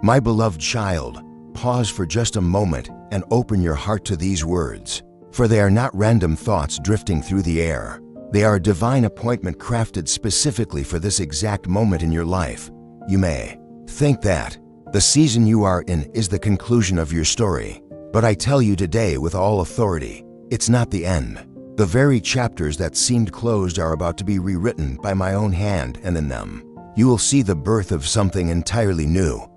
My beloved child, pause for just a moment and open your heart to these words, for they are not random thoughts drifting through the air. They are a divine appointment crafted specifically for this exact moment in your life. You may think that the season you are in is the conclusion of your story, but I tell you today with all authority, it's not the end. The very chapters that seemed closed are about to be rewritten by my own hand, and in them, you will see the birth of something entirely new.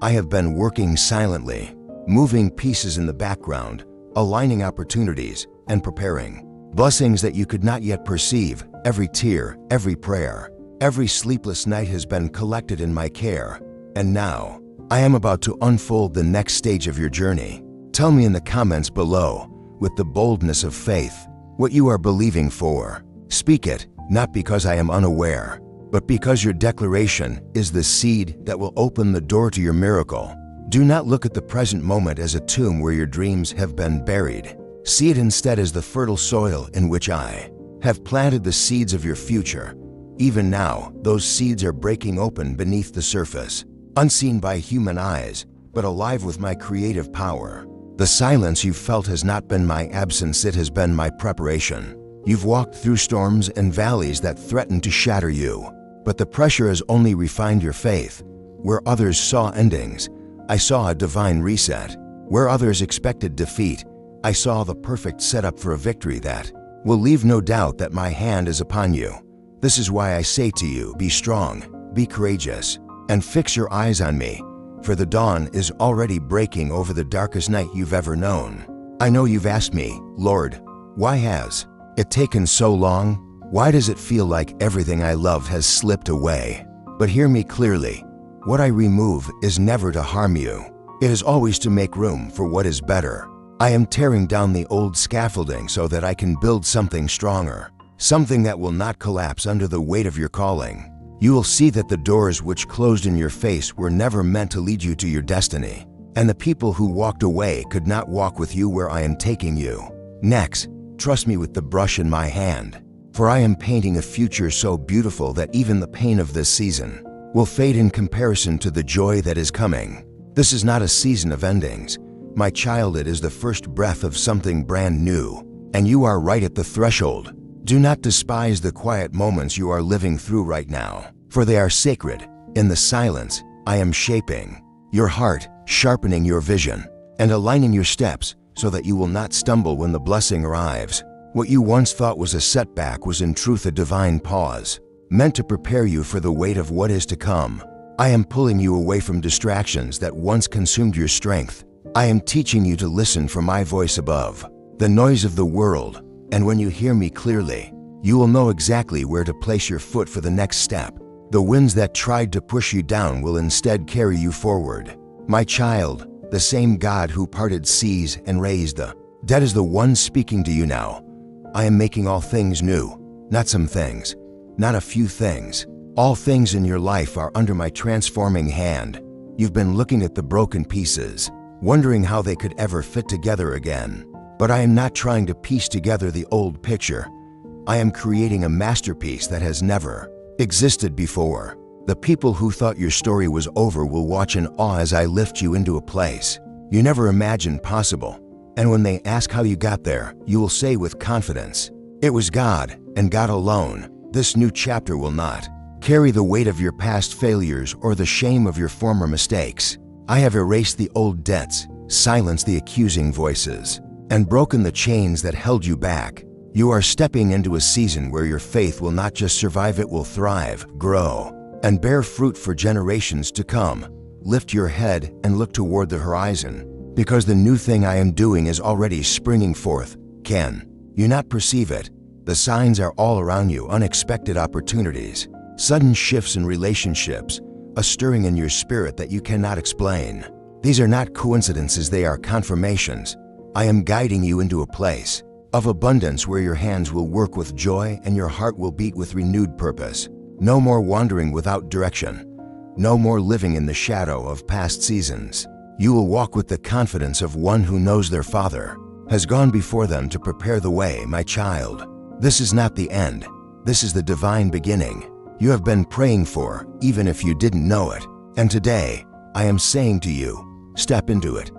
I have been working silently, moving pieces in the background, aligning opportunities, and preparing blessings that you could not yet perceive. Every tear, every prayer, every sleepless night has been collected in my care, and now, I am about to unfold the next stage of your journey. Tell me in the comments below, with the boldness of faith, what you are believing for. Speak it, not because I am unaware, but because your declaration is the seed that will open the door to your miracle. Do not look at the present moment as a tomb where your dreams have been buried. See it instead as the fertile soil in which I have planted the seeds of your future. Even now, those seeds are breaking open beneath the surface, unseen by human eyes, but alive with my creative power. The silence you've felt has not been my absence, it has been my preparation. You've walked through storms and valleys that threatened to shatter you, but the pressure has only refined your faith. Where others saw endings, I saw a divine reset. Where others expected defeat, I saw the perfect setup for a victory that will leave no doubt that my hand is upon you. This is why I say to you, be strong, be courageous, and fix your eyes on me, for the dawn is already breaking over the darkest night you've ever known. I know you've asked me, Lord, why has it taken so long? Why does it feel like everything I love has slipped away? But hear me clearly. What I remove is never to harm you. It is always to make room for what is better. I am tearing down the old scaffolding so that I can build something stronger, something that will not collapse under the weight of your calling. You will see that the doors which closed in your face were never meant to lead you to your destiny, and the people who walked away could not walk with you where I am taking you. Next, trust me with the brush in my hand, for I am painting a future so beautiful that even the pain of this season will fade in comparison to the joy that is coming. This is not a season of endings. My child, it is the first breath of something brand new, and you are right at the threshold. Do not despise the quiet moments you are living through right now, for they are sacred. In the silence, I am shaping your heart, sharpening your vision, and aligning your steps so that you will not stumble when the blessing arrives. What you once thought was a setback was in truth a divine pause, meant to prepare you for the weight of what is to come. I am pulling you away from distractions that once consumed your strength. I am teaching you to listen for my voice above the noise of the world, and when you hear me clearly, you will know exactly where to place your foot for the next step. The winds that tried to push you down will instead carry you forward. My child, the same God who parted seas and raised the dead is the one speaking to you now. I am making all things new, not some things, not a few things. All things in your life are under my transforming hand. You've been looking at the broken pieces, wondering how they could ever fit together again. But I am not trying to piece together the old picture. I am creating a masterpiece that has never existed before. The people who thought your story was over will watch in awe as I lift you into a place you never imagined possible. And when they ask how you got there, you will say with confidence, it was God, and God alone. This new chapter will not carry the weight of your past failures or the shame of your former mistakes. I have erased the old debts, silenced the accusing voices, and broken the chains that held you back. You are stepping into a season where your faith will not just survive, it will thrive, grow, and bear fruit for generations to come. Lift your head and look toward the horizon, because the new thing I am doing is already springing forth. Can you not perceive it? The signs are all around you, unexpected opportunities, sudden shifts in relationships, a stirring in your spirit that you cannot explain. These are not coincidences, they are confirmations. I am guiding you into a place of abundance where your hands will work with joy and your heart will beat with renewed purpose. No more wandering without direction. No more living in the shadow of past seasons. You will walk with the confidence of one who knows their Father has gone before them to prepare the way, my child. This is not the end. This is the divine beginning you have been praying for, even if you didn't know it. And today, I am saying to you, step into it.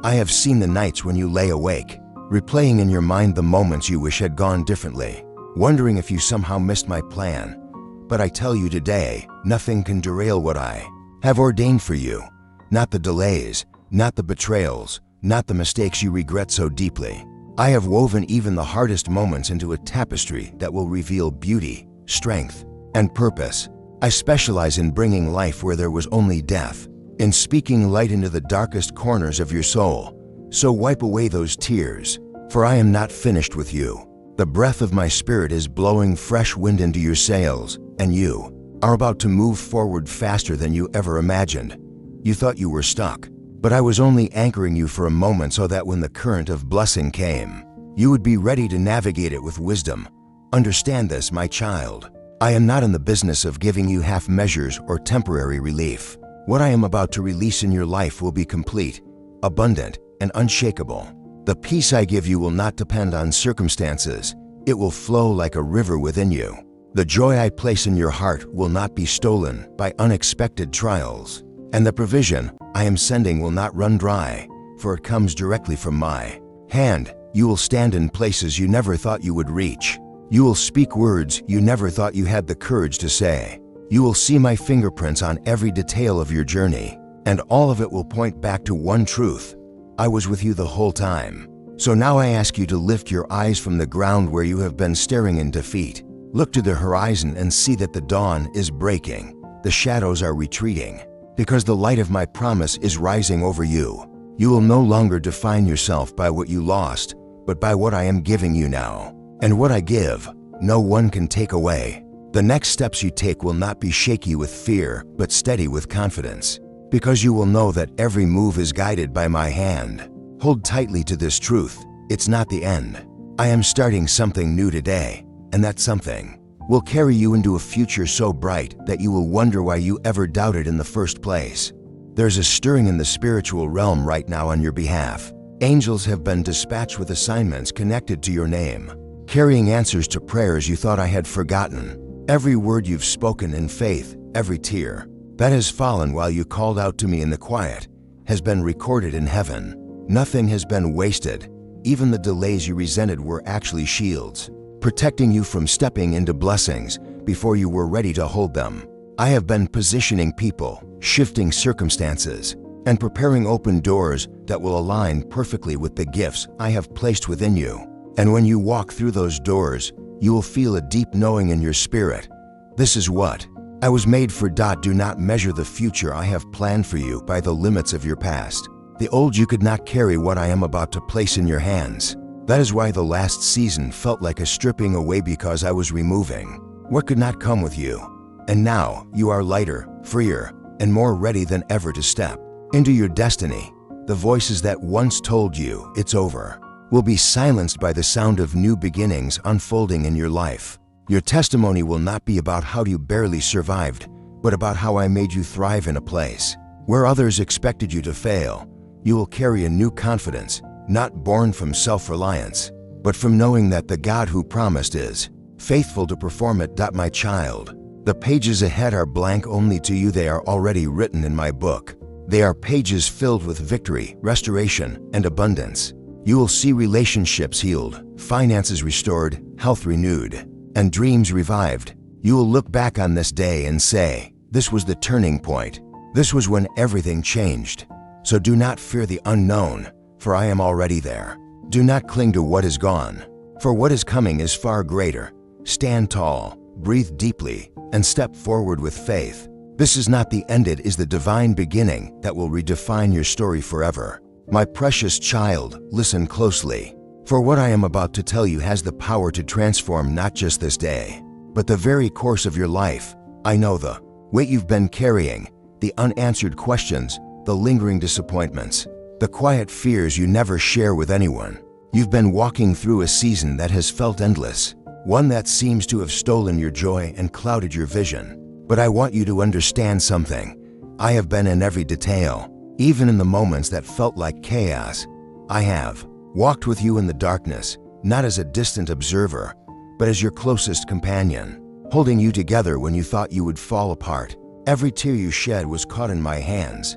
I have seen the nights when you lay awake, replaying in your mind the moments you wish had gone differently, wondering if you somehow missed my plan. But I tell you today, nothing can derail what I have ordained for you. Not the delays, not the betrayals, not the mistakes you regret so deeply. I have woven even the hardest moments into a tapestry that will reveal beauty, strength, and purpose. I specialize in bringing life where there was only death, in speaking light into the darkest corners of your soul. So wipe away those tears, for I am not finished with you. The breath of my spirit is blowing fresh wind into your sails, and you are about to move forward faster than you ever imagined. You thought you were stuck, but I was only anchoring you for a moment so that when the current of blessing came, you would be ready to navigate it with wisdom. Understand this, my child. I am not in the business of giving you half measures or temporary relief. What I am about to release in your life will be complete, abundant, and unshakable. The peace I give you will not depend on circumstances. It will flow like a river within you. The joy I place in your heart will not be stolen by unexpected trials. And the provision I am sending will not run dry, for it comes directly from my hand. You will stand in places you never thought you would reach. You will speak words you never thought you had the courage to say. You will see my fingerprints on every detail of your journey, and all of it will point back to one truth. I was with you the whole time. So now I ask you to lift your eyes from the ground where you have been staring in defeat. Look to the horizon and see that the dawn is breaking. The shadows are retreating, because the light of my promise is rising over you. You will no longer define yourself by what you lost, but by what I am giving you now. And what I give, no one can take away. The next steps you take will not be shaky with fear, but steady with confidence, because you will know that every move is guided by my hand. Hold tightly to this truth. It's not the end. I am starting something new today, and that something will carry you into a future so bright that you will wonder why you ever doubted in the first place. There's a stirring in the spiritual realm right now on your behalf. Angels have been dispatched with assignments connected to your name, carrying answers to prayers you thought I had forgotten. Every word you've spoken in faith, every tear that has fallen while you called out to me in the quiet, has been recorded in heaven. Nothing has been wasted. Even the delays you resented were actually shields, protecting you from stepping into blessings before you were ready to hold them. I have been positioning people, shifting circumstances, and preparing open doors that will align perfectly with the gifts I have placed within you. And when you walk through those doors, you will feel a deep knowing in your spirit. This is what I was made for. Do not measure the future I have planned for you by the limits of your past. The old you could not carry what I am about to place in your hands. That is why the last season felt like a stripping away, because I was removing what could not come with you. And now you are lighter, freer, and more ready than ever to step into your destiny. The voices that once told you it's over will be silenced by the sound of new beginnings unfolding in your life. Your testimony will not be about how you barely survived, but about how I made you thrive in a place where others expected you to fail. You will carry a new confidence, not born from self-reliance, but from knowing that the God who promised is faithful to perform it. My child, the pages ahead are blank only to you. They are already written in my book. They are pages filled with victory, restoration, and abundance. You will see relationships healed, finances restored, health renewed, and dreams revived. You will look back on this day and say, this was the turning point. This was when everything changed. So do not fear the unknown, for I am already there. Do not cling to what is gone, for what is coming is far greater. Stand tall, breathe deeply, and step forward with faith. This is not the end, it is the divine beginning that will redefine your story forever. My precious child, listen closely, for what I am about to tell you has the power to transform not just this day, but the very course of your life. I know the weight you've been carrying, the unanswered questions, the lingering disappointments, the quiet fears you never share with anyone. You've been walking through a season that has felt endless, one that seems to have stolen your joy and clouded your vision. But I want you to understand something. I have been in every detail, even in the moments that felt like chaos. I have walked with you in the darkness, not as a distant observer, but as your closest companion, holding you together when you thought you would fall apart. Every tear you shed was caught in my hands,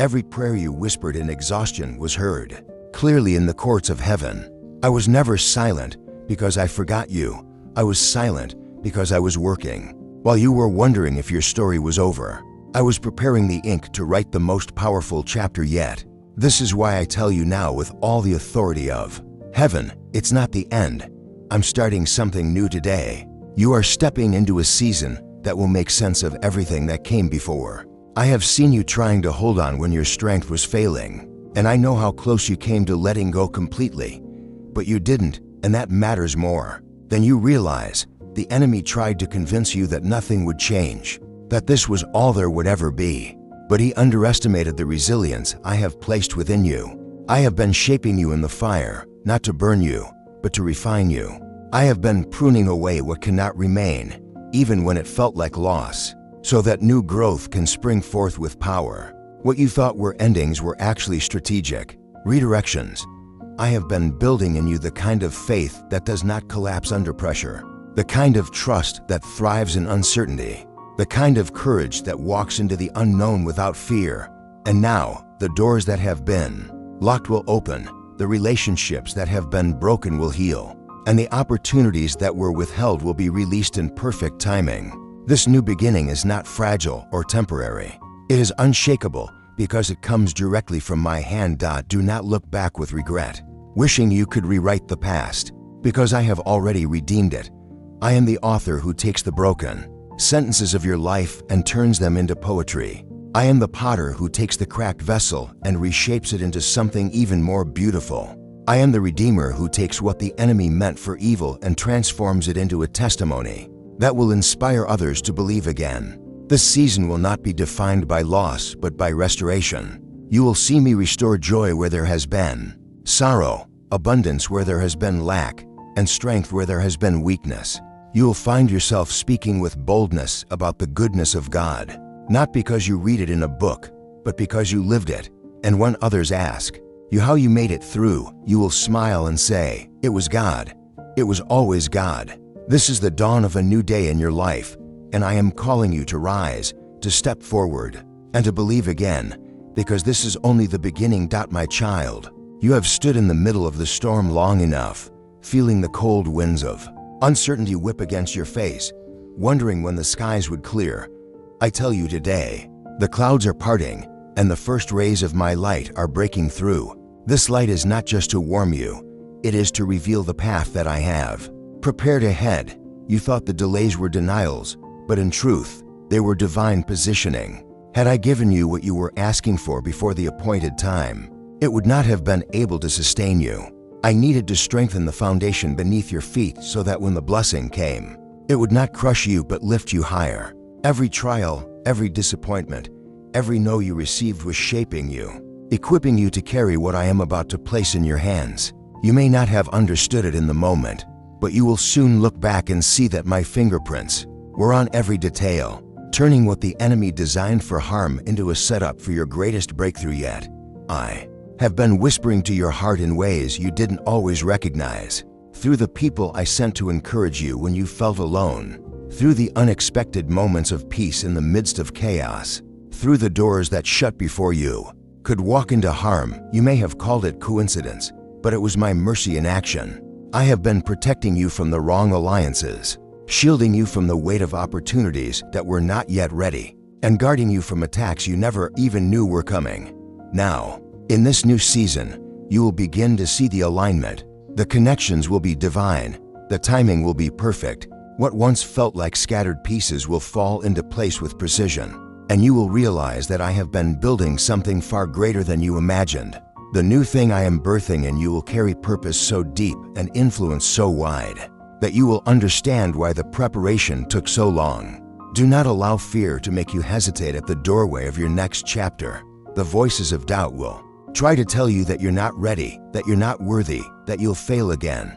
Every prayer you whispered in exhaustion was heard, clearly in the courts of heaven. I was never silent because I forgot you. I was silent because I was working. While you were wondering if your story was over, I was preparing the ink to write the most powerful chapter yet. This is why I tell you now with all the authority of heaven, it's not the end. I'm starting something new today. You are stepping into a season that will make sense of everything that came before. I have seen you trying to hold on when your strength was failing, and I know how close you came to letting go completely. But you didn't, and that matters more. Then you realize the enemy tried to convince you that nothing would change, that this was all there would ever be. But he underestimated the resilience I have placed within you. I have been shaping you in the fire, not to burn you, but to refine you. I have been pruning away what cannot remain, even when it felt like loss, so that new growth can spring forth with power. What you thought were endings were actually strategic redirections. I have been building in you the kind of faith that does not collapse under pressure, the kind of trust that thrives in uncertainty, the kind of courage that walks into the unknown without fear. And now, the doors that have been locked will open, the relationships that have been broken will heal, and the opportunities that were withheld will be released in perfect timing. This new beginning is not fragile or temporary. It is unshakable because it comes directly from my hand. Do not look back with regret, wishing you could rewrite the past, because I have already redeemed it. I am the author who takes the broken sentences of your life and turns them into poetry. I am the potter who takes the cracked vessel and reshapes it into something even more beautiful. I am the redeemer who takes what the enemy meant for evil and transforms it into a testimony that will inspire others to believe again. This season will not be defined by loss, but by restoration. You will see me restore joy where there has been sorrow, abundance where there has been lack, and strength where there has been weakness. You will find yourself speaking with boldness about the goodness of God, not because you read it in a book, but because you lived it. And when others ask you how you made it through, you will smile and say, "It was God. It was always God." This is the dawn of a new day in your life, and I am calling you to rise, to step forward, and to believe again, because this is only the beginning. My child, you have stood in the middle of the storm long enough, feeling the cold winds of uncertainty whip against your face, wondering when the skies would clear. I tell you today, the clouds are parting, and the first rays of my light are breaking through. This light is not just to warm you, it is to reveal the path that I have prepared ahead. You thought the delays were denials, but in truth, they were divine positioning. Had I given you what you were asking for before the appointed time, it would not have been able to sustain you. I needed to strengthen the foundation beneath your feet so that when the blessing came, it would not crush you but lift you higher. Every trial, every disappointment, every no you received was shaping you, equipping you to carry what I am about to place in your hands. You may not have understood it in the moment, but you will soon look back and see that my fingerprints were on every detail, turning what the enemy designed for harm into a setup for your greatest breakthrough yet. I have been whispering to your heart in ways you didn't always recognize, through the people I sent to encourage you when you felt alone, through the unexpected moments of peace in the midst of chaos, through the doors that shut before you could walk into harm. You may have called it coincidence, but it was my mercy in action. I have been protecting you from the wrong alliances, shielding you from the weight of opportunities that were not yet ready, and guarding you from attacks you never even knew were coming. Now, in this new season, you will begin to see the alignment. The connections will be divine. The timing will be perfect. What once felt like scattered pieces will fall into place with precision, and you will realize that I have been building something far greater than you imagined. The new thing I am birthing in you will carry purpose so deep and influence so wide that you will understand why the preparation took so long. Do not allow fear to make you hesitate at the doorway of your next chapter. The voices of doubt will try to tell you that you're not ready, that you're not worthy, that you'll fail again.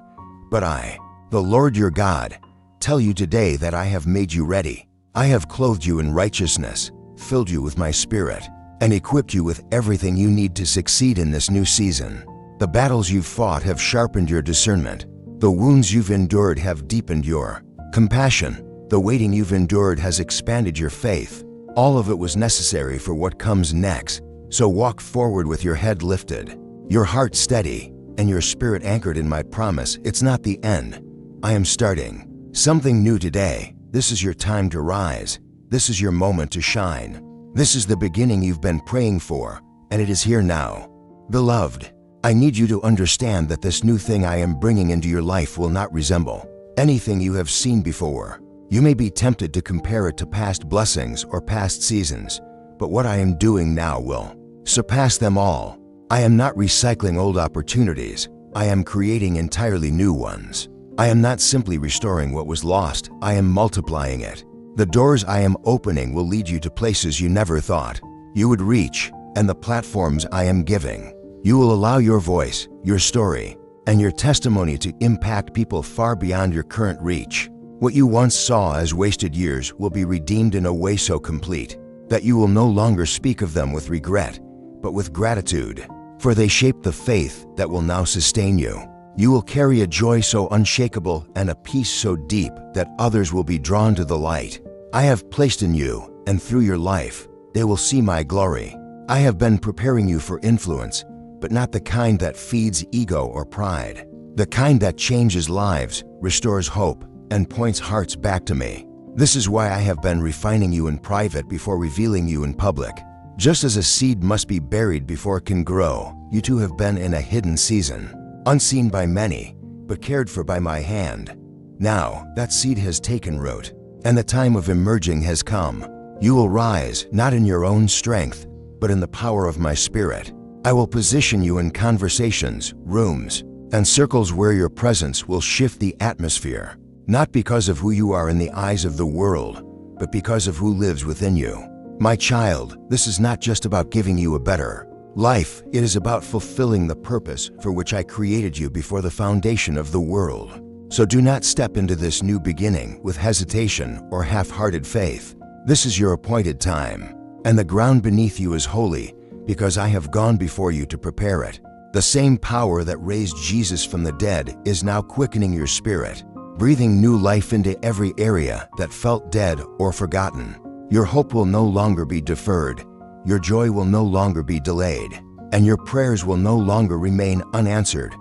But I, the Lord your God, tell you today that I have made you ready. I have clothed you in righteousness, filled you with my spirit, and equipped you with everything you need to succeed in this new season. The battles you've fought have sharpened your discernment. The wounds you've endured have deepened your compassion. The waiting you've endured has expanded your faith. All of it was necessary for what comes next. So walk forward with your head lifted, your heart steady, and your spirit anchored in my promise. It's not the end. I am starting something new today. This is your time to rise. This is your moment to shine. This is the beginning you've been praying for, and it is here now. Beloved, I need you to understand that this new thing I am bringing into your life will not resemble anything you have seen before. You may be tempted to compare it to past blessings or past seasons, but what I am doing now will surpass them all. I am not recycling old opportunities. I am creating entirely new ones. I am not simply restoring what was lost. I am multiplying it. The doors I am opening will lead you to places you never thought you would reach, and the platforms I am giving. You will allow your voice, your story, and your testimony to impact people far beyond your current reach. What you once saw as wasted years will be redeemed in a way so complete that you will no longer speak of them with regret, but with gratitude, for they shaped the faith that will now sustain you. You will carry a joy so unshakable and a peace so deep that others will be drawn to the light I have placed in you, and through your life, they will see my glory. I have been preparing you for influence, but not the kind that feeds ego or pride. The kind that changes lives, restores hope, and points hearts back to me. This is why I have been refining you in private before revealing you in public. Just as a seed must be buried before it can grow, you too have been in a hidden season, unseen by many, but cared for by my hand. Now, that seed has taken root, and the time of emerging has come. You will rise, not in your own strength, but in the power of my Spirit. I will position you in conversations, rooms, and circles where your presence will shift the atmosphere, not because of who you are in the eyes of the world, but because of who lives within you. My child, this is not just about giving you a better life. It is about fulfilling the purpose for which I created you before the foundation of the world. So do not step into this new beginning with hesitation or half-hearted faith. This is your appointed time, and the ground beneath you is holy because I have gone before you to prepare it. The same power that raised Jesus from the dead is now quickening your spirit, breathing new life into every area that felt dead or forgotten. Your hope will no longer be deferred, your joy will no longer be delayed, and your prayers will no longer remain unanswered.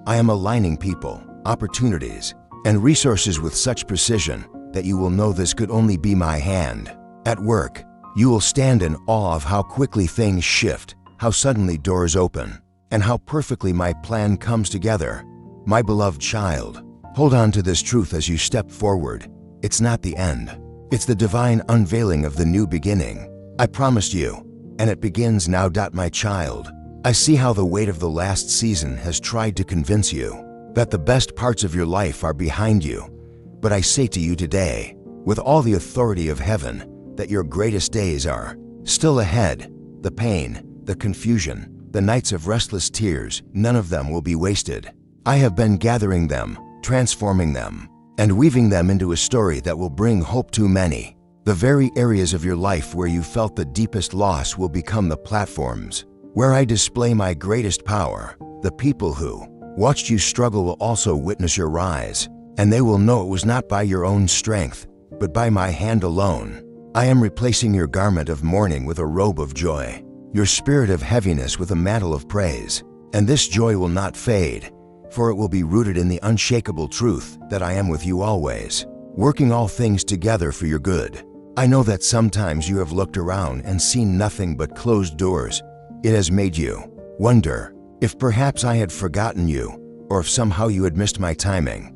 I am aligning people, opportunities, and resources with such precision that you will know this could only be my hand at work. You will stand in awe of how quickly things shift, how suddenly doors open, and how perfectly my plan comes together. My beloved child, hold on to this truth as you step forward. It's not the end. It's the divine unveiling of the new beginning. I promised you, and it begins now. My child, I see how the weight of the last season has tried to convince you that the best parts of your life are behind you. But I say to you today, with all the authority of heaven, that your greatest days are still ahead. The pain, the confusion, the nights of restless tears, none of them will be wasted. I have been gathering them, transforming them, and weaving them into a story that will bring hope to many. The very areas of your life where you felt the deepest loss will become the platforms where I display my greatest power. The people who watched you struggle will also witness your rise, and they will know it was not by your own strength, but by my hand alone. I am replacing your garment of mourning with a robe of joy, your spirit of heaviness with a mantle of praise. And this joy will not fade, for it will be rooted in the unshakable truth that I am with you always, working all things together for your good. I know that sometimes you have looked around and seen nothing but closed doors. It has made you wonder if perhaps I had forgotten you, or if somehow you had missed my timing.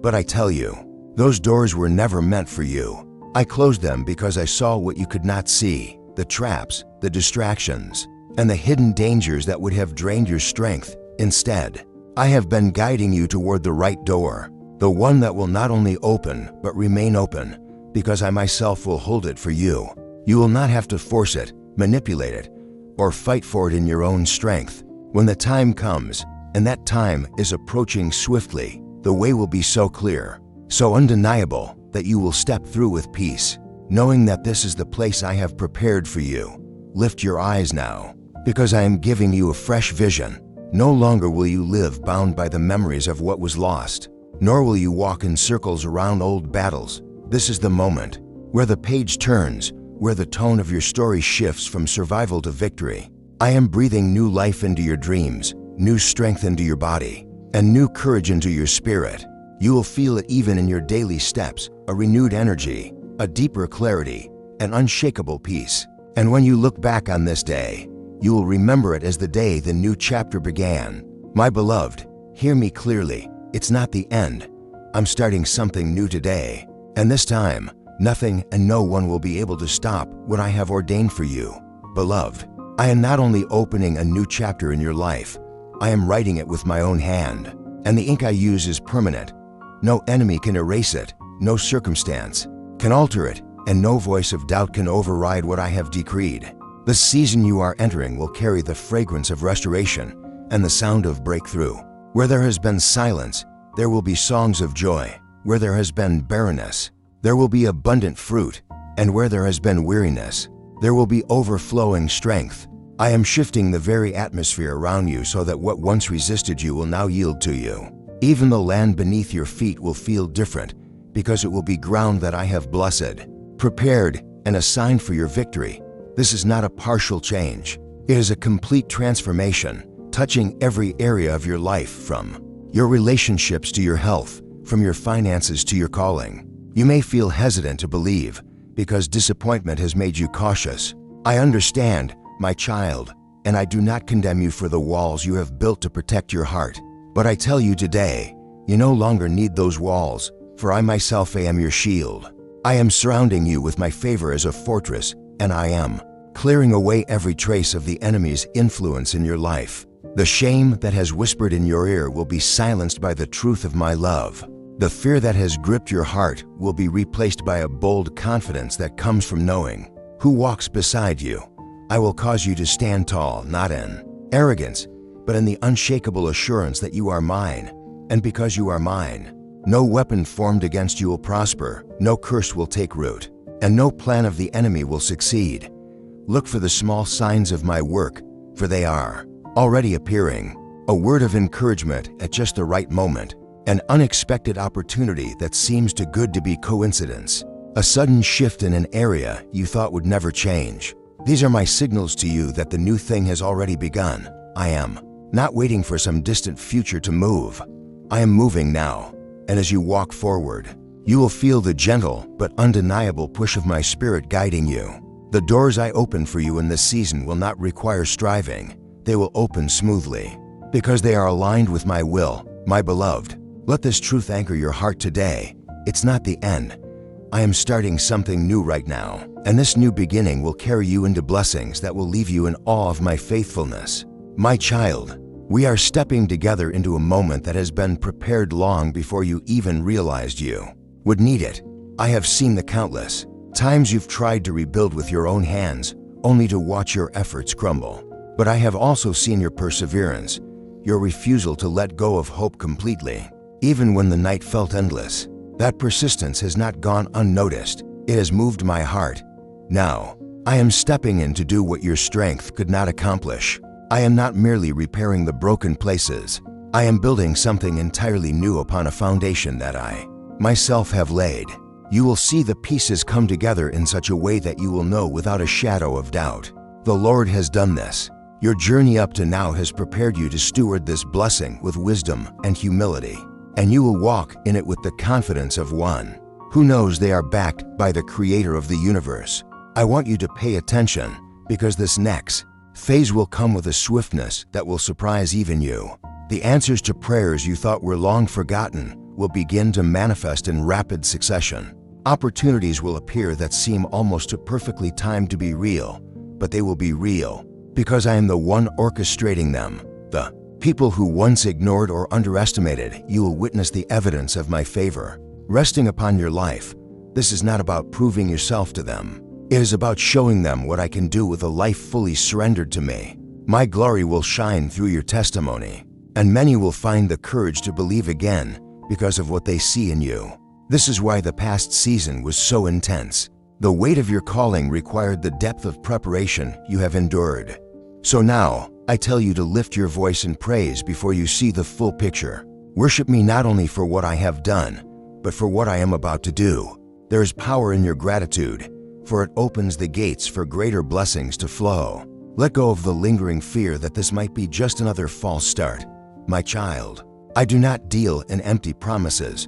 But I tell you, those doors were never meant for you. I closed them because I saw what you could not see, the traps, the distractions, and the hidden dangers that would have drained your strength. Instead, I have been guiding you toward the right door, the one that will not only open, but remain open, because I myself will hold it for you. You will not have to force it, manipulate it, or fight for it in your own strength. When the time comes, and that time is approaching swiftly, the way will be so clear, so undeniable, that you will step through with peace, knowing that this is the place I have prepared for you. Lift your eyes now, because I am giving you a fresh vision. No longer will you live bound by the memories of what was lost, nor will you walk in circles around old battles. This is the moment where the page turns, where the tone of your story shifts from survival to victory. I am breathing new life into your dreams, new strength into your body, and new courage into your spirit. You will feel it even in your daily steps, a renewed energy, a deeper clarity, an unshakable peace. And when you look back on this day, you will remember it as the day the new chapter began. My beloved, hear me clearly. It's not the end. I'm starting something new today. And this time, nothing and no one will be able to stop what I have ordained for you. Beloved, I am not only opening a new chapter in your life, I am writing it with my own hand. And the ink I use is permanent. No enemy can erase it, no circumstance can alter it, and no voice of doubt can override what I have decreed. The season you are entering will carry the fragrance of restoration and the sound of breakthrough. Where there has been silence, there will be songs of joy. Where there has been barrenness, there will be abundant fruit. And where there has been weariness, there will be overflowing strength. I am shifting the very atmosphere around you so that what once resisted you will now yield to you. Even the land beneath your feet will feel different because it will be ground that I have blessed, prepared, and assigned for your victory. This is not a partial change. It is a complete transformation, touching every area of your life, from your relationships to your health, from your finances to your calling. You may feel hesitant to believe because disappointment has made you cautious. I understand, my child, and I do not condemn you for the walls you have built to protect your heart. But I tell you today, you no longer need those walls, for I myself am your shield. I am surrounding you with my favor as a fortress, and I am clearing away every trace of the enemy's influence in your life. The shame that has whispered in your ear will be silenced by the truth of my love. The fear that has gripped your heart will be replaced by a bold confidence that comes from knowing who walks beside you. I will cause you to stand tall, not in arrogance, but in the unshakable assurance that you are mine. And because you are mine, no weapon formed against you will prosper, no curse will take root, and no plan of the enemy will succeed. Look for the small signs of my work, for they are already appearing. A word of encouragement at just the right moment, an unexpected opportunity that seems too good to be coincidence, a sudden shift in an area you thought would never change. These are my signals to you that the new thing has already begun. I am not waiting for some distant future to move. I am moving now, and as you walk forward, you will feel the gentle but undeniable push of my spirit guiding you. The doors I open for you in this season will not require striving. They will open smoothly, because they are aligned with my will. My beloved, let this truth anchor your heart today. It's not the end. I am starting something new right now, and this new beginning will carry you into blessings that will leave you in awe of my faithfulness. My child, we are stepping together into a moment that has been prepared long before you even realized you would need it. I have seen the countless times you've tried to rebuild with your own hands, only to watch your efforts crumble. But I have also seen your perseverance, your refusal to let go of hope completely, even when the night felt endless. That persistence has not gone unnoticed. It has moved my heart. Now, I am stepping in to do what your strength could not accomplish. I am not merely repairing the broken places. I am building something entirely new upon a foundation that I myself have laid. You will see the pieces come together in such a way that you will know without a shadow of doubt, the Lord has done this. Your journey up to now has prepared you to steward this blessing with wisdom and humility, and you will walk in it with the confidence of one who knows they are backed by the Creator of the universe. I want you to pay attention, because this next phase will come with a swiftness that will surprise even you. The answers to prayers you thought were long forgotten will begin to manifest in rapid succession. Opportunities will appear that seem almost too perfectly timed to be real, but they will be real because I am the one orchestrating them. The people who once ignored or underestimated you will witness the evidence of my favor resting upon your life. This is not about proving yourself to them. It is about showing them what I can do with a life fully surrendered to me. My glory will shine through your testimony, and many will find the courage to believe again because of what they see in you. This is why the past season was so intense. The weight of your calling required the depth of preparation you have endured. So now, I tell you to lift your voice in praise before you see the full picture. Worship me not only for what I have done, but for what I am about to do. There is power in your gratitude, for it opens the gates for greater blessings to flow. Let go of the lingering fear that this might be just another false start. My child, I do not deal in empty promises.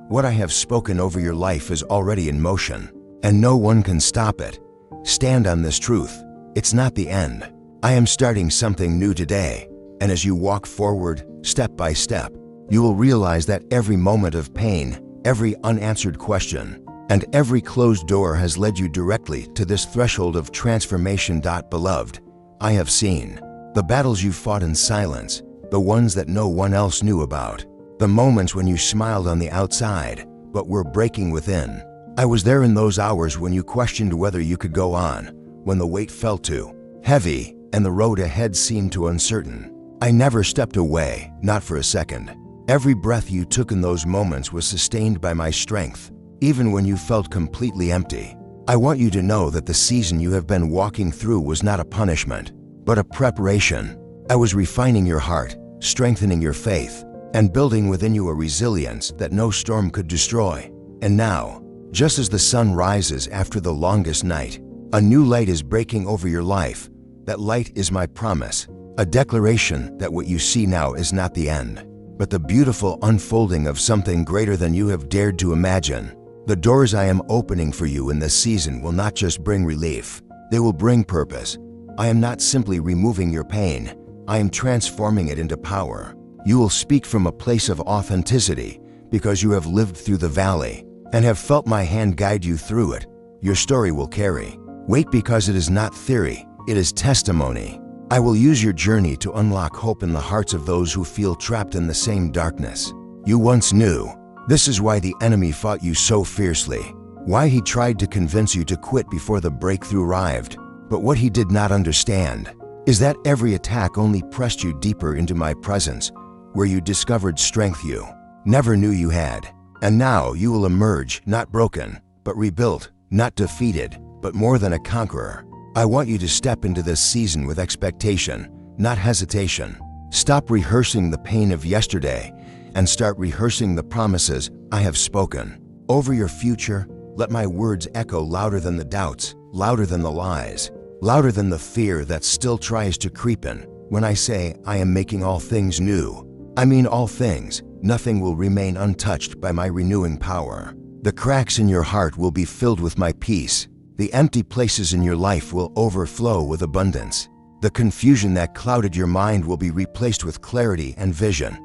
What I have spoken over your life is already in motion, and no one can stop it. Stand on this truth. It's not the end. I am starting something new today, and as you walk forward, step by step, you will realize that every moment of pain, every unanswered question, and every closed door has led you directly to this threshold of transformation. Beloved, I have seen the battles you fought in silence, the ones that no one else knew about, the moments when you smiled on the outside but were breaking within. I was there in those hours when you questioned whether you could go on, when the weight felt too heavy and the road ahead seemed too uncertain. I never stepped away, not for a second. Every breath you took in those moments was sustained by my strength, even when you felt completely empty. I want you to know that the season you have been walking through was not a punishment, but a preparation. I was refining your heart, strengthening your faith, and building within you a resilience that no storm could destroy. And now, just as the sun rises after the longest night, a new light is breaking over your life. That light is my promise, a declaration that what you see now is not the end, but the beautiful unfolding of something greater than you have dared to imagine. The doors I am opening for you in this season will not just bring relief, they will bring purpose. I am not simply removing your pain, I am transforming it into power. You will speak from a place of authenticity because you have lived through the valley and have felt my hand guide you through it. Your story will carry weight because it is not theory, it is testimony. I will use your journey to unlock hope in the hearts of those who feel trapped in the same darkness you once knew. This is why the enemy fought you so fiercely, why he tried to convince you to quit before the breakthrough arrived. But what he did not understand is that every attack only pressed you deeper into my presence, where you discovered strength you never knew you had. And now you will emerge not broken, but rebuilt, not defeated, but more than a conqueror. I want you to step into this season with expectation, not hesitation. Stop rehearsing the pain of yesterday and start rehearsing the promises I have spoken. Over your future, let my words echo louder than the doubts, louder than the lies, louder than the fear that still tries to creep in. When I say I am making all things new, I mean all things. Nothing will remain untouched by my renewing power. The cracks in your heart will be filled with my peace. The empty places in your life will overflow with abundance. The confusion that clouded your mind will be replaced with clarity and vision.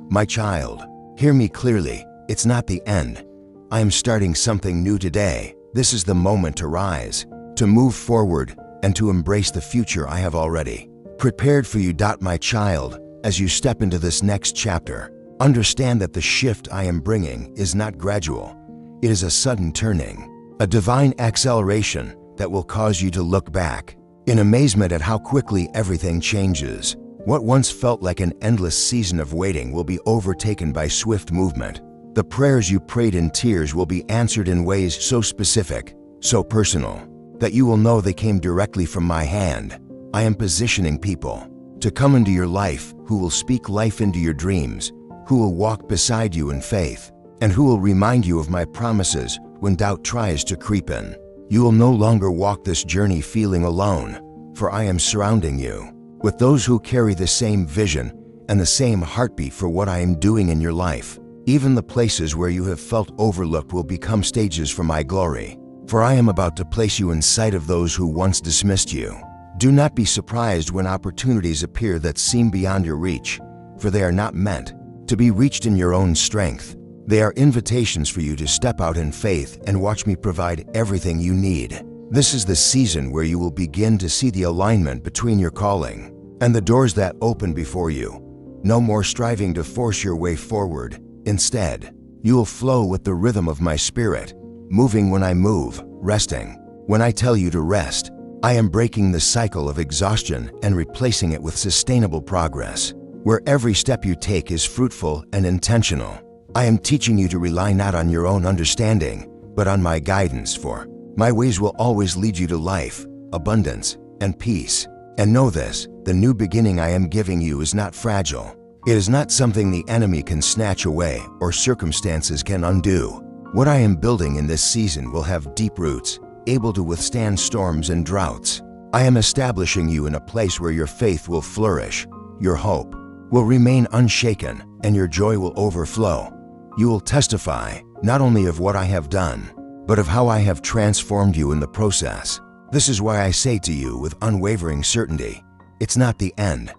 My child, hear me clearly. It's not the end. I am starting something new today. This is the moment to rise, to move forward, and to embrace the future I have already prepared for you. My child, as you step into this next chapter, understand that the shift I am bringing is not gradual. It is a sudden turning, a divine acceleration that will cause you to look back in amazement at how quickly everything changes. What once felt like an endless season of waiting will be overtaken by swift movement. The prayers you prayed in tears will be answered in ways so specific, so personal, that you will know they came directly from my hand. I am positioning people to come into your life who will speak life into your dreams, who will walk beside you in faith, and who will remind you of my promises when doubt tries to creep in. You will no longer walk this journey feeling alone, for I am surrounding you with those who carry the same vision and the same heartbeat for what I am doing in your life. Even the places where you have felt overlooked will become stages for my glory, for I am about to place you in sight of those who once dismissed you. Do not be surprised when opportunities appear that seem beyond your reach, for they are not meant to be reached in your own strength. They are invitations for you to step out in faith and watch me provide everything you need. This is the season where you will begin to see the alignment between your calling and the doors that open before you. No more striving to force your way forward. Instead, you will flow with the rhythm of my spirit, moving when I move, resting when I tell you to rest. I am breaking the cycle of exhaustion and replacing it with sustainable progress, where every step you take is fruitful and intentional. I am teaching you to rely not on your own understanding, but on my guidance, for my ways will always lead you to life, abundance, and peace. And know this, the new beginning I am giving you is not fragile. It is not something the enemy can snatch away or circumstances can undo. What I am building in this season will have deep roots, able to withstand storms and droughts. I am establishing you in a place where your faith will flourish, your hope will remain unshaken, and your joy will overflow. You will testify not only of what I have done, but of how I have transformed you in the process. This is why I say to you with unwavering certainty, it's not the end.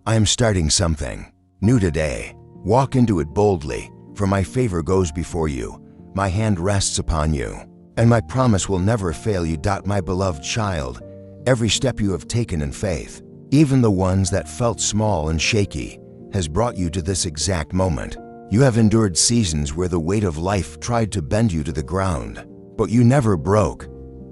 I am starting something new today. Walk into it boldly, for my favor goes before you. My hand rests upon you, and my promise will never fail you. My beloved child, every step you have taken in faith, even the ones that felt small and shaky, has brought you to this exact moment. You have endured seasons where the weight of life tried to bend you to the ground, but you never broke.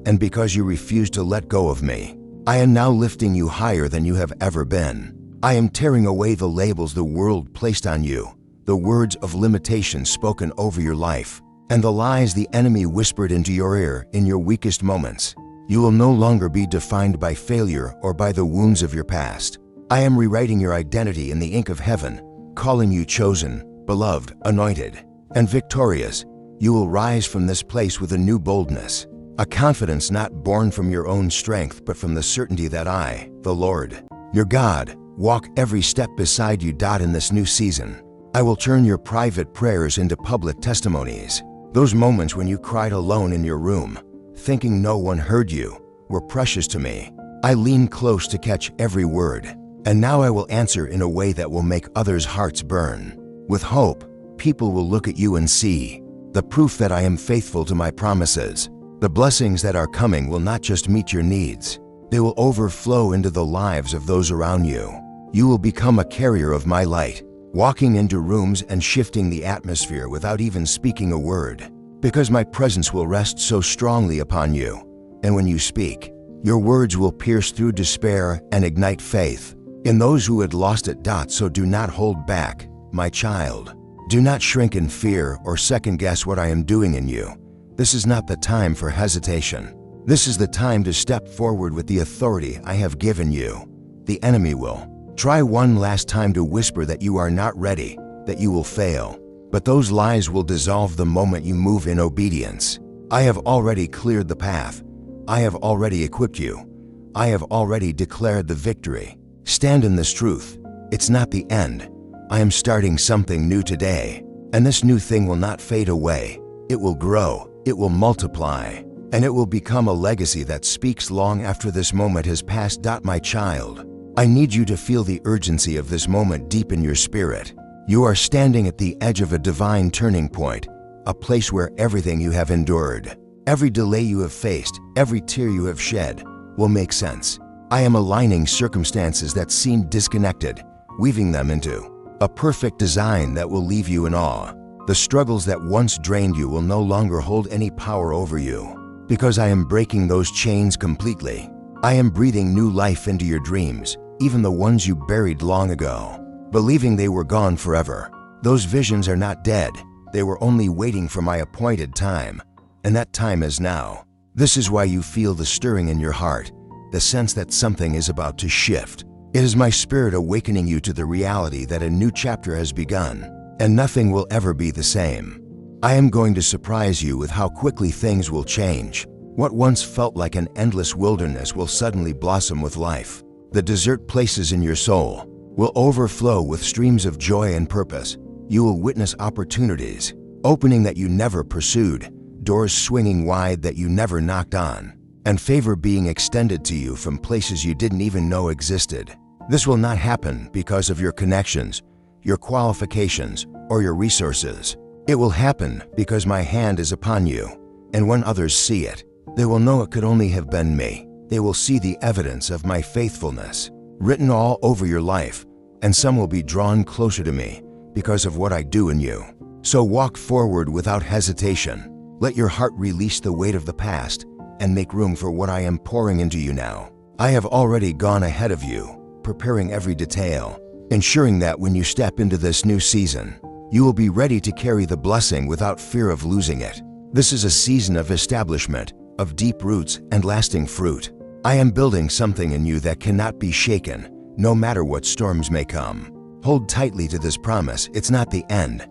And because you refused to let go of me, I am now lifting you higher than you have ever been. I am tearing away the labels the world placed on you, the words of limitation spoken over your life, and the lies the enemy whispered into your ear in your weakest moments. You will no longer be defined by failure or by the wounds of your past. I am rewriting your identity in the ink of heaven, calling you chosen, beloved, anointed, and victorious. You will rise from this place with a new boldness, a confidence not born from your own strength but from the certainty that I, the Lord, your God, walk every step beside you. In this new season, I will turn your private prayers into public testimonies. Those moments when you cried alone in your room, thinking no one heard you, were precious to me. I leaned close to catch every word, and now I will answer in a way that will make others' hearts burn. With hope, people will look at you and see the proof that I am faithful to my promises. The blessings that are coming will not just meet your needs, they will overflow into the lives of those around you. You will become a carrier of my light, walking into rooms and shifting the atmosphere without even speaking a word, because my presence will rest so strongly upon you. And when you speak, your words will pierce through despair and ignite faith in those who had lost it. So do not hold back, my child. Do not shrink in fear or second guess what I am doing in you. This is not the time for hesitation. This is the time to step forward with the authority I have given you. The enemy will try one last time to whisper that you are not ready, that you will fail. But those lies will dissolve the moment you move in obedience. I have already cleared the path. I have already equipped you. I have already declared the victory. Stand in this truth. It's not the end. I am starting something new today, and this new thing will not fade away. It will grow, it will multiply, and it will become a legacy that speaks long after this moment has passed. My child, I need you to feel the urgency of this moment deep in your spirit. You are standing at the edge of a divine turning point, a place where everything you have endured, every delay you have faced, every tear you have shed, will make sense. I am aligning circumstances that seemed disconnected, weaving them into a perfect design that will leave you in awe. The struggles that once drained you will no longer hold any power over you, because I am breaking those chains completely. I am breathing new life into your dreams, even the ones you buried long ago, believing they were gone forever. Those visions are not dead. They were only waiting for my appointed time, and that time is now. This is why you feel the stirring in your heart, the sense that something is about to shift. It is my spirit awakening you to the reality that a new chapter has begun, and nothing will ever be the same. I am going to surprise you with how quickly things will change. What once felt like an endless wilderness will suddenly blossom with life. The desert places in your soul will overflow with streams of joy and purpose. You will witness opportunities opening that you never pursued, doors swinging wide that you never knocked on, and favor being extended to you from places you didn't even know existed. This will not happen because of your connections, your qualifications, or your resources. It will happen because my hand is upon you, and when others see it, they will know it could only have been me. They will see the evidence of my faithfulness written all over your life, and some will be drawn closer to me because of what I do in you. So walk forward without hesitation. Let your heart release the weight of the past and make room for what I am pouring into you now. I have already gone ahead of you, preparing every detail, ensuring that when you step into this new season, you will be ready to carry the blessing without fear of losing it. This is a season of establishment, of deep roots and lasting fruit. I am building something in you that cannot be shaken, no matter what storms may come. Hold tightly to this promise. It's not the end.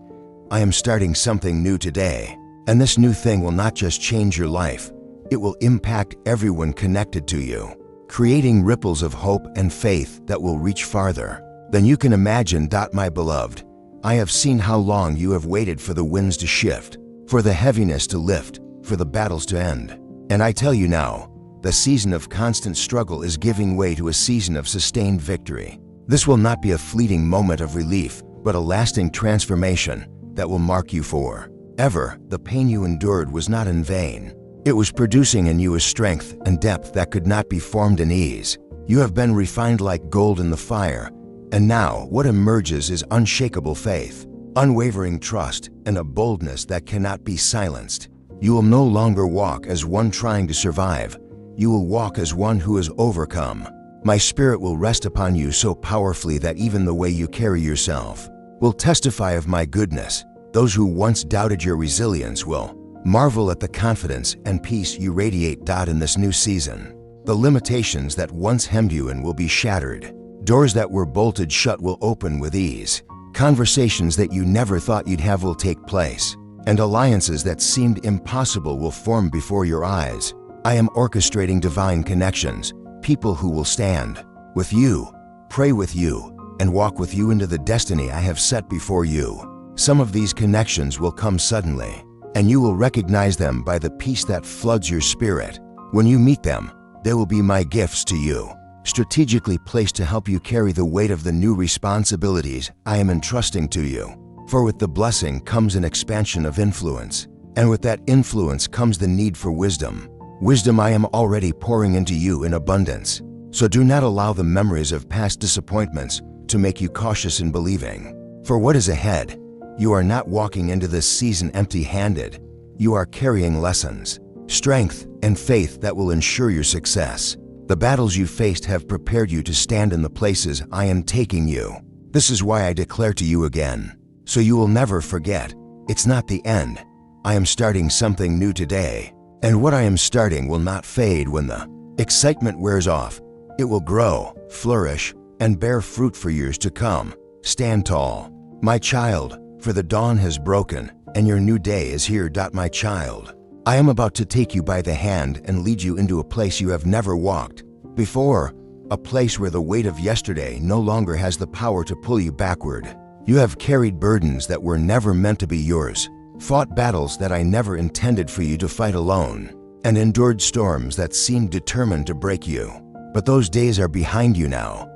I am starting something new today, and this new thing will not just change your life, it will impact everyone connected to you. creating ripples of hope and faith that will reach farther than you can imagine. My beloved, I have seen how long you have waited for the winds to shift, for the heaviness to lift, for the battles to end. And I tell you now, the season of constant struggle is giving way to a season of sustained victory. This will not be a fleeting moment of relief, but a lasting transformation that will mark you forever. The pain you endured was not in vain. It was producing in you a strength and depth that could not be formed in ease. You have been refined like gold in the fire, and now what emerges is unshakable faith, unwavering trust, and a boldness that cannot be silenced. You will no longer walk as one trying to survive. You will walk as one who has overcome. My Spirit will rest upon you so powerfully that even the way you carry yourself will testify of my goodness. Those who once doubted your resilience will marvel at the confidence and peace you radiate. In this new season, the limitations that once hemmed you in will be shattered. Doors that were bolted shut will open with ease. Conversations that you never thought you'd have will take place, and alliances that seemed impossible will form before your eyes. I am orchestrating divine connections, people who will stand with you, pray with you, and walk with you into the destiny I have set before you. Some of these connections will come suddenly, and you will recognize them by the peace that floods your spirit. When you meet them, they will be my gifts to you, strategically placed to help you carry the weight of the new responsibilities I am entrusting to you. For with the blessing comes an expansion of influence, and with that influence comes the need for wisdom. Wisdom I am already pouring into you in abundance. So do not allow the memories of past disappointments to make you cautious in believing. For what is ahead, you are not walking into this season empty-handed. You are carrying lessons, strength, and faith that will ensure your success. The battles you faced have prepared you to stand in the places I am taking you. This is why I declare to you again, so you will never forget, it's not the end. I am starting something new today. And what I am starting will not fade when the excitement wears off. It will grow, flourish, and bear fruit for years to come. Stand tall, my child, for the dawn has broken, and your new day is here. My child, I am about to take you by the hand and lead you into a place you have never walked before, a place where the weight of yesterday no longer has the power to pull you backward. You have carried burdens that were never meant to be yours, fought battles that I never intended for you to fight alone, and endured storms that seemed determined to break you. But those days are behind you now.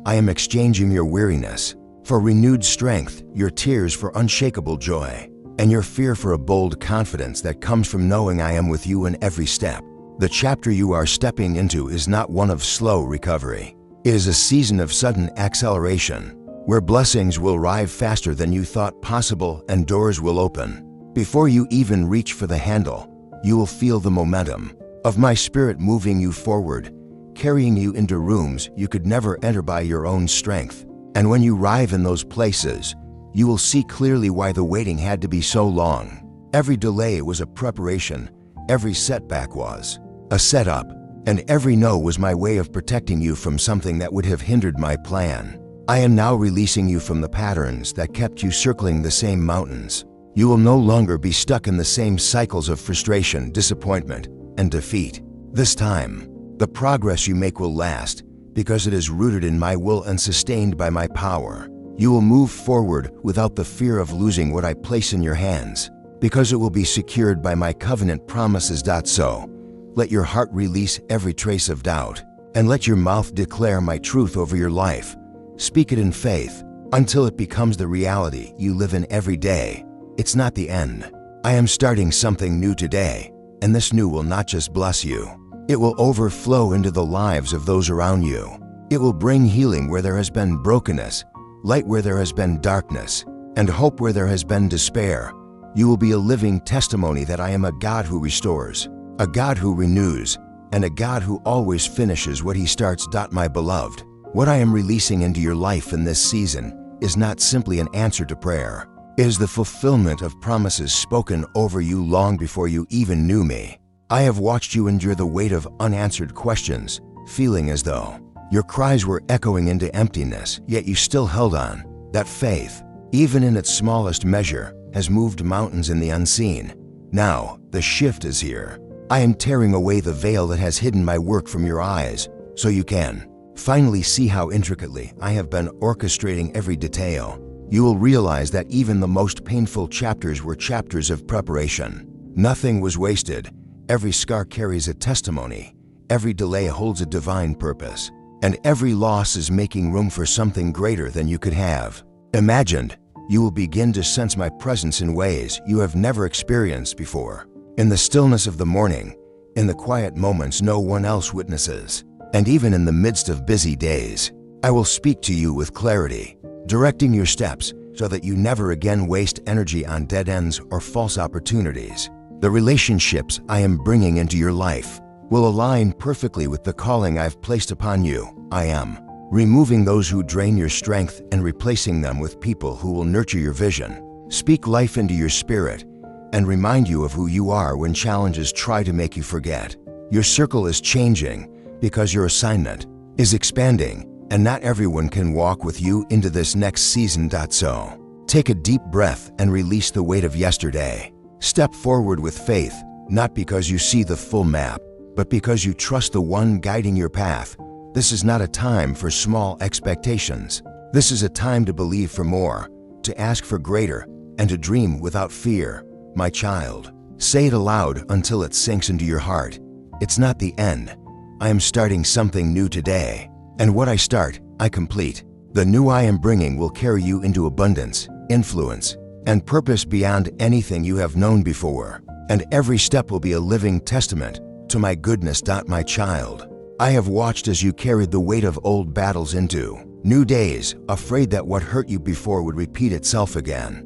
I am exchanging your weariness for renewed strength, your tears for unshakable joy, and your fear for a bold confidence that comes from knowing I am with you in every step. The chapter you are stepping into is not one of slow recovery. It is a season of sudden acceleration, where blessings will arrive faster than you thought possible and doors will open. Before you even reach for the handle, you will feel the momentum of my Spirit moving you forward, carrying you into rooms you could never enter by your own strength. And when you arrive in those places, you will see clearly why the waiting had to be so long. Every delay was a preparation, every setback was a setup, and every no was my way of protecting you from something that would have hindered my plan. I am now releasing you from the patterns that kept you circling the same mountains. You will no longer be stuck in the same cycles of frustration, disappointment, and defeat. This time, the progress you make will last because it is rooted in my will and sustained by my power. You will move forward without the fear of losing what I place in your hands because it will be secured by my covenant promises. So, let your heart release every trace of doubt and let your mouth declare my truth over your life. Speak it in faith until it becomes the reality you live in every day. It's not the end. I am starting something new today, and this new will not just bless you. It will overflow into the lives of those around you. It will bring healing where there has been brokenness, light where there has been darkness, and hope where there has been despair. You will be a living testimony that I am a God who restores, a God who renews, and a God who always finishes what He starts. My beloved, what I am releasing into your life in this season is not simply an answer to prayer. It is the fulfillment of promises spoken over you long before you even knew me. I have watched you endure the weight of unanswered questions, feeling as though your cries were echoing into emptiness, yet you still held on. That faith, even in its smallest measure, has moved mountains in the unseen. Now, the shift is here. I am tearing away the veil that has hidden my work from your eyes, so you can finally see how intricately I have been orchestrating every detail. You will realize that even the most painful chapters were chapters of preparation. Nothing was wasted. Every scar carries a testimony. Every delay holds a divine purpose. And every loss is making room for something greater than you could have imagined. You will begin to sense my presence in ways you have never experienced before. In the stillness of the morning, in the quiet moments no one else witnesses, and even in the midst of busy days, I will speak to you with clarity, directing your steps so that you never again waste energy on dead ends or false opportunities. The relationships I am bringing into your life will align perfectly with the calling I've placed upon you. I am removing those who drain your strength and replacing them with people who will nurture your vision, speak life into your spirit, and remind you of who you are when challenges try to make you forget. Your circle is changing because your assignment is expanding, and not everyone can walk with you into this next season. So, take a deep breath and release the weight of yesterday. Step forward with faith, not because you see the full map, but because you trust the one guiding your path. This is not a time for small expectations. This is a time to believe for more, to ask for greater, and to dream without fear. My child, say it aloud until it sinks into your heart. It's not the end. I am starting something new today. And what I start, I complete. The new I am bringing will carry you into abundance, influence, and purpose beyond anything you have known before. And every step will be a living testament to my goodness. My child, I have watched as you carried the weight of old battles into new days, afraid that what hurt you before would repeat itself again.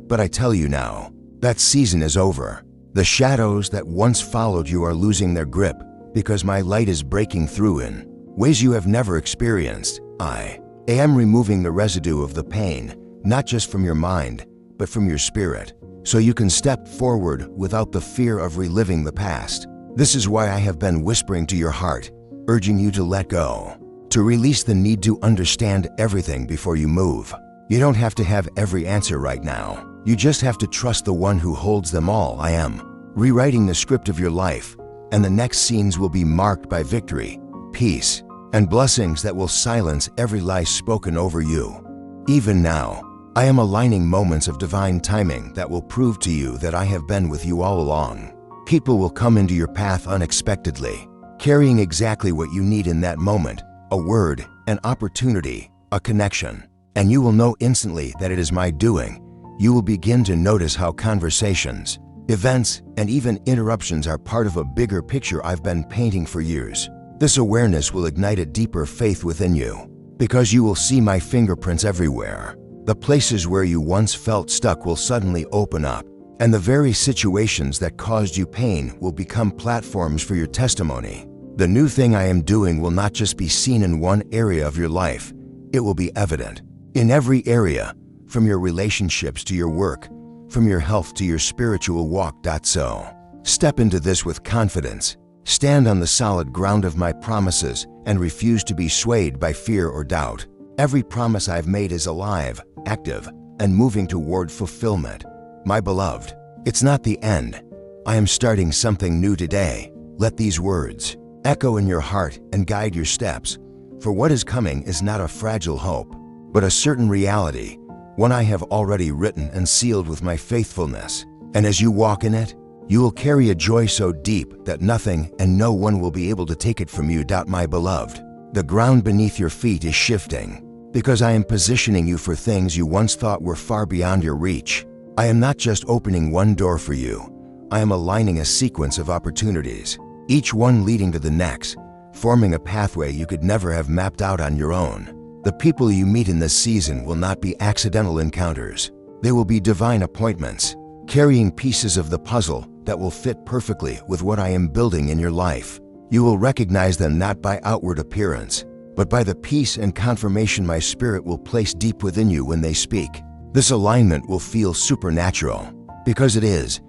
But I tell you now, that season is over. The shadows that once followed you are losing their grip because my light is breaking through in ways you have never experienced. I am removing the residue of the pain, not just from your mind, but from your spirit, so you can step forward without the fear of reliving the past. This is why I have been whispering to your heart, urging you to let go, to release the need to understand everything before you move. You don't have to have every answer right now. You just have to trust the one who holds them all. I am rewriting the script of your life, and the next scenes will be marked by victory, peace, and blessings that will silence every lie spoken over you. Even now, I am aligning moments of divine timing that will prove to you that I have been with you all along. People will come into your path unexpectedly, carrying exactly what you need in that moment, a word, an opportunity, a connection, and you will know instantly that it is my doing. You will begin to notice how conversations, events, and even interruptions are part of a bigger picture I've been painting for years. This awareness will ignite a deeper faith within you, because you will see my fingerprints everywhere. The places where you once felt stuck will suddenly open up, and the very situations that caused you pain will become platforms for your testimony. The new thing I am doing will not just be seen in one area of your life, it will be evident in every area, from your relationships to your work, from your health to your spiritual walk. So, step into this with confidence. Stand on the solid ground of my promises and refuse to be swayed by fear or doubt. Every promise I've made is alive, active, and moving toward fulfillment. My beloved, it's not the end. I am starting something new today. Let these words echo in your heart and guide your steps, for what is coming is not a fragile hope, but a certain reality, one I have already written and sealed with my faithfulness. And as you walk in it, you will carry a joy so deep that nothing and no one will be able to take it from you. My beloved, the ground beneath your feet is shifting, because I am positioning you for things you once thought were far beyond your reach. I am not just opening one door for you, I am aligning a sequence of opportunities, each one leading to the next, forming a pathway you could never have mapped out on your own. The people you meet in this season will not be accidental encounters. They will be divine appointments, carrying pieces of the puzzle that will fit perfectly with what I am building in your life. You will recognize them not by outward appearance, but by the peace and confirmation my spirit will place deep within you when they speak. This alignment will feel supernatural, because it is.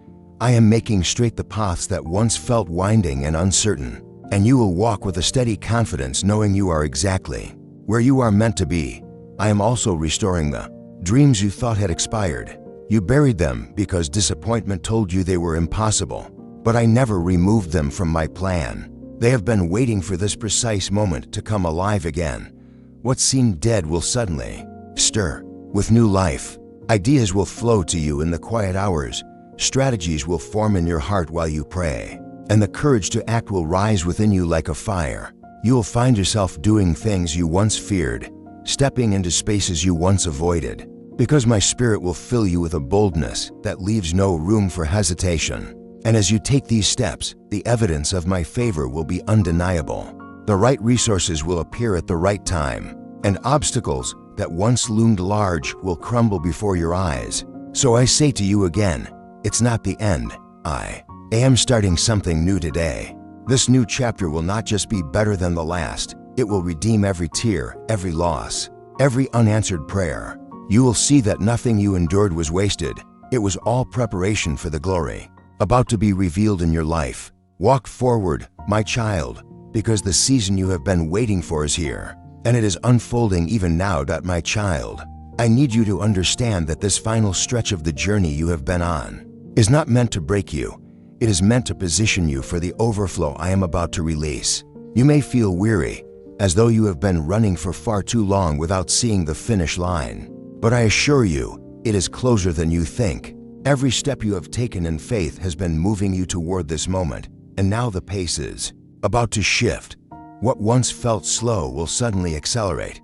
I am making straight the paths that once felt winding and uncertain, and you will walk with a steady confidence knowing you are exactly where you are meant to be. I am also restoring the dreams you thought had expired. You buried them because disappointment told you they were impossible, but I never removed them from my plan. They have been waiting for this precise moment to come alive again. What seemed dead will suddenly stir with new life. Ideas will flow to you in the quiet hours. Strategies will form in your heart while you pray. And the courage to act will rise within you like a fire. You will find yourself doing things you once feared, stepping into spaces you once avoided, because my Spirit will fill you with a boldness that leaves no room for hesitation. And as you take these steps, the evidence of my favor will be undeniable. The right resources will appear at the right time, and obstacles that once loomed large will crumble before your eyes. So I say to you again, it's not the end. I am starting something new today. This new chapter will not just be better than the last, it will redeem every tear, every loss, every unanswered prayer. You will see that nothing you endured was wasted. It was all preparation for the glory about to be revealed in your life. Walk forward, my child, because the season you have been waiting for is here, and it is unfolding even now. My child, I need you to understand that this final stretch of the journey you have been on is not meant to break you. It is meant to position you for the overflow I am about to release. You may feel weary, as though you have been running for far too long without seeing the finish line. But I assure you, it is closer than you think. Every step you have taken in faith has been moving you toward this moment, and now the pace is about to shift. What once felt slow will suddenly accelerate.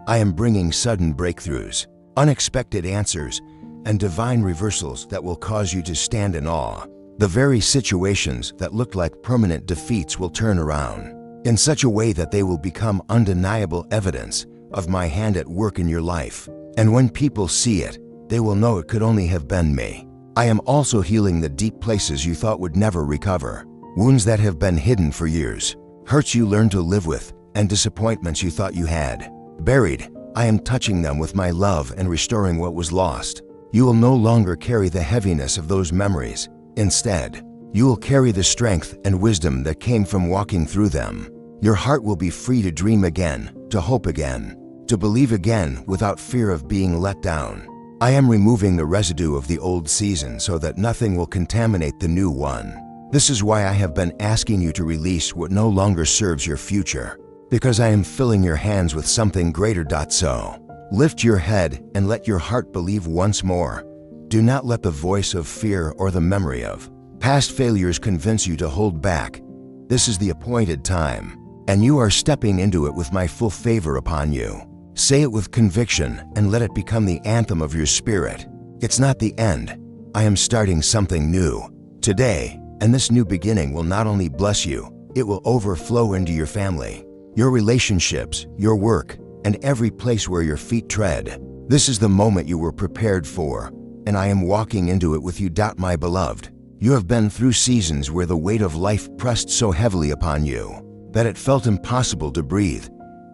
I am bringing sudden breakthroughs, unexpected answers, and divine reversals that will cause you to stand in awe. The very situations that looked like permanent defeats will turn around in such a way that they will become undeniable evidence of my hand at work in your life. And when people see it, they will know it could only have been me. I am also healing the deep places you thought would never recover, wounds that have been hidden for years, hurts you learned to live with, and disappointments you thought you had buried. I am touching them with my love and restoring what was lost. You will no longer carry the heaviness of those memories. Instead, you will carry the strength and wisdom that came from walking through them. Your heart will be free to dream again, to hope again, to believe again without fear of being let down. I am removing the residue of the old season so that nothing will contaminate the new one. This is why I have been asking you to release what no longer serves your future, because I am filling your hands with something greater. So, lift your head and let your heart believe once more. Do not let the voice of fear or the memory of past failures convince you to hold back. This is the appointed time, and you are stepping into it with my full favor upon you. Say it with conviction and let it become the anthem of your spirit. It's not the end. I am starting something new today, and this new beginning will not only bless you, it will overflow into your family, your relationships, your work, and every place where your feet tread. This is the moment you were prepared for, and I am walking into it with you. My beloved, you have been through seasons where the weight of life pressed so heavily upon you that it felt impossible to breathe.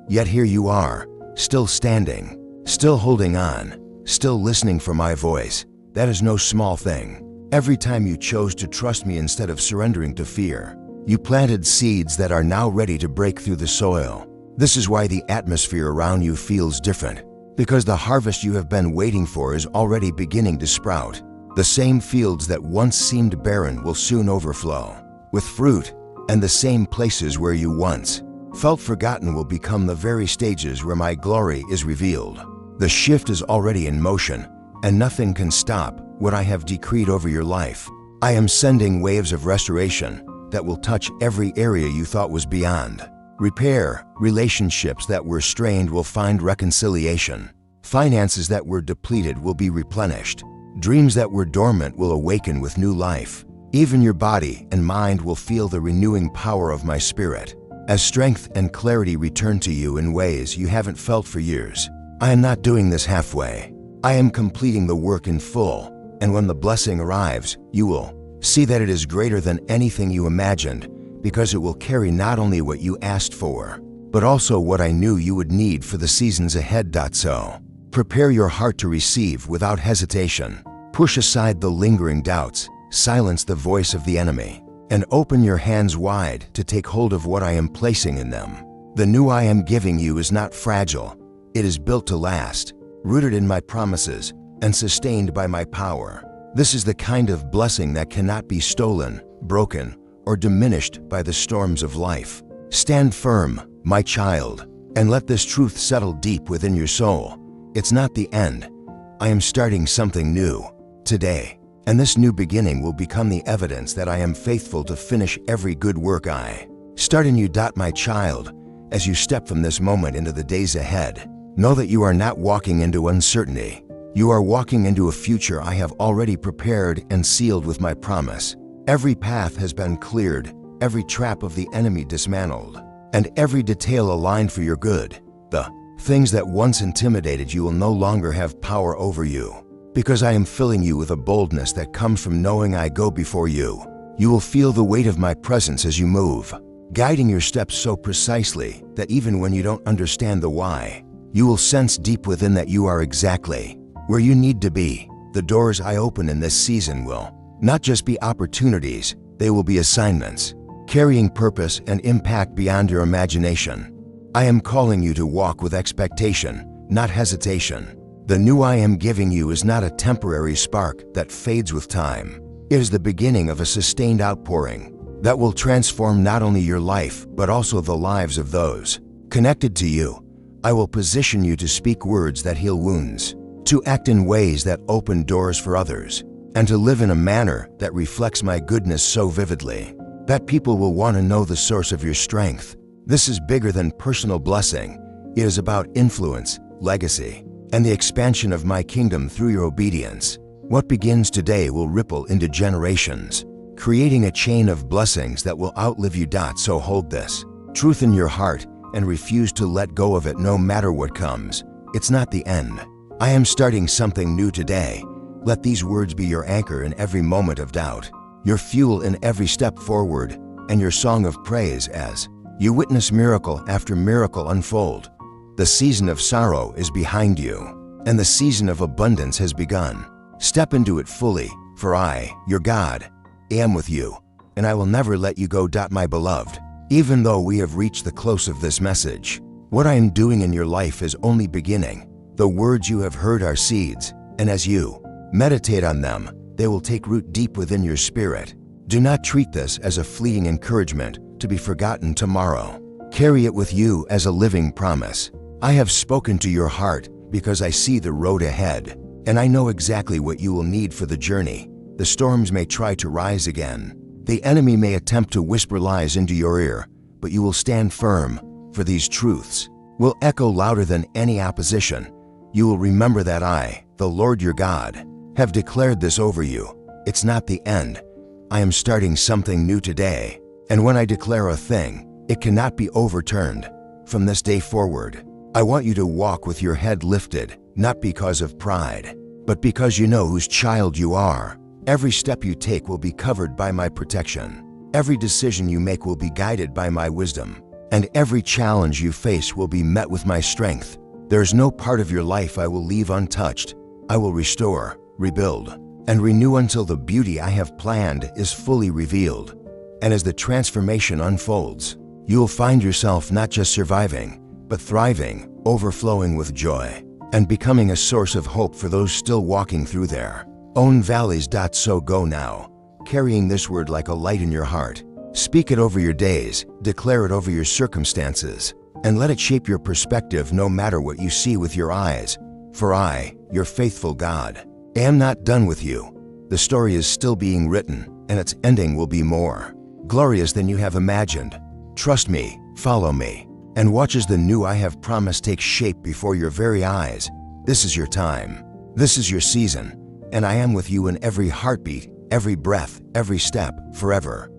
Yet here you are, still standing, still holding on, still listening for my voice. That is no small thing. Every time you chose to trust me instead of surrendering to fear, you planted seeds that are now ready to break through the soil. This is why the atmosphere around you feels different, because the harvest you have been waiting for is already beginning to sprout. The same fields that once seemed barren will soon overflow with fruit, and the same places where you once felt forgotten will become the very stages where my glory is revealed. The shift is already in motion, and nothing can stop what I have decreed over your life. I am sending waves of restoration that will touch every area you thought was beyond repair. Relationships that were strained will find reconciliation. Finances that were depleted will be replenished. Dreams that were dormant will awaken with new life. Even your body and mind will feel the renewing power of my Spirit, as strength and clarity return to you in ways you haven't felt for years. I am not doing this halfway. I am completing the work in full, and when the blessing arrives, you will see that it is greater than anything you imagined, because it will carry not only what you asked for, but also what I knew you would need for the seasons ahead. So, prepare your heart to receive without hesitation. Push aside the lingering doubts, silence the voice of the enemy, and open your hands wide to take hold of what I am placing in them. The new I am giving you is not fragile. It is built to last, rooted in my promises, and sustained by my power. This is the kind of blessing that cannot be stolen, broken, or diminished by the storms of life. Stand firm, my child, and let this truth settle deep within your soul. It's not the end. I am starting something new today, and this new beginning will become the evidence that I am faithful to finish every good work I start in you. My child, as you step from this moment into the days ahead, know that you are not walking into uncertainty. You are walking into a future I have already prepared and sealed with my promise. Every path has been cleared, every trap of the enemy dismantled, and every detail aligned for your good. The things that once intimidated you will no longer have power over you, because I am filling you with a boldness that comes from knowing I go before you. You will feel the weight of my presence as you move, guiding your steps so precisely that even when you don't understand the why, you will sense deep within that you are exactly where you need to be. The doors I open in this season will not just be opportunities, they will be assignments, carrying purpose and impact beyond your imagination. I am calling you to walk with expectation, not hesitation. The new I am giving you is not a temporary spark that fades with time. It is the beginning of a sustained outpouring that will transform not only your life, but also the lives of those connected to you. I will position you to speak words that heal wounds, to act in ways that open doors for others, and to live in a manner that reflects my goodness so vividly that people will want to know the source of your strength. This is bigger than personal blessing. It is about influence, legacy, and the expansion of my kingdom through your obedience. What begins today will ripple into generations, creating a chain of blessings that will outlive you. So hold this truth in your heart and refuse to let go of it no matter what comes. It's not the end. I am starting something new today. Let these words be your anchor in every moment of doubt, your fuel in every step forward, and your song of praise as you witness miracle after miracle unfold. The season of sorrow is behind you, and the season of abundance has begun. Step into it fully, for I, your God, am with you, and I will never let you go. My beloved, even though we have reached the close of this message, what I am doing in your life is only beginning. The words you have heard are seeds, and as you meditate on them, they will take root deep within your spirit. Do not treat this as a fleeting encouragement to be forgotten tomorrow. Carry it with you as a living promise. I have spoken to your heart because I see the road ahead, and I know exactly what you will need for the journey. The storms may try to rise again. The enemy may attempt to whisper lies into your ear, but you will stand firm, for these truths will echo louder than any opposition. You will remember that I, the Lord your God, have declared this over you. It's not the end. I am starting something new today, and when I declare a thing, it cannot be overturned. From this day forward, I want you to walk with your head lifted, not because of pride, but because you know whose child you are. Every step you take will be covered by my protection. Every decision you make will be guided by my wisdom, and every challenge you face will be met with my strength. There is no part of your life I will leave untouched. I will restore, rebuild, and renew until the beauty I have planned is fully revealed. And as the transformation unfolds, you will find yourself not just surviving, but thriving, overflowing with joy, and becoming a source of hope for those still walking through their own valleys. So go now, carrying this word like a light in your heart. Speak it over your days, declare it over your circumstances, and let it shape your perspective no matter what you see with your eyes. For I, your faithful God, am not done with you. The story is still being written, and its ending will be more glorious than you have imagined. Trust me, follow me, and watch as the new I have promised takes shape before your very eyes. This is your time. This is your season, and I am with you in every heartbeat, every breath, every step, forever.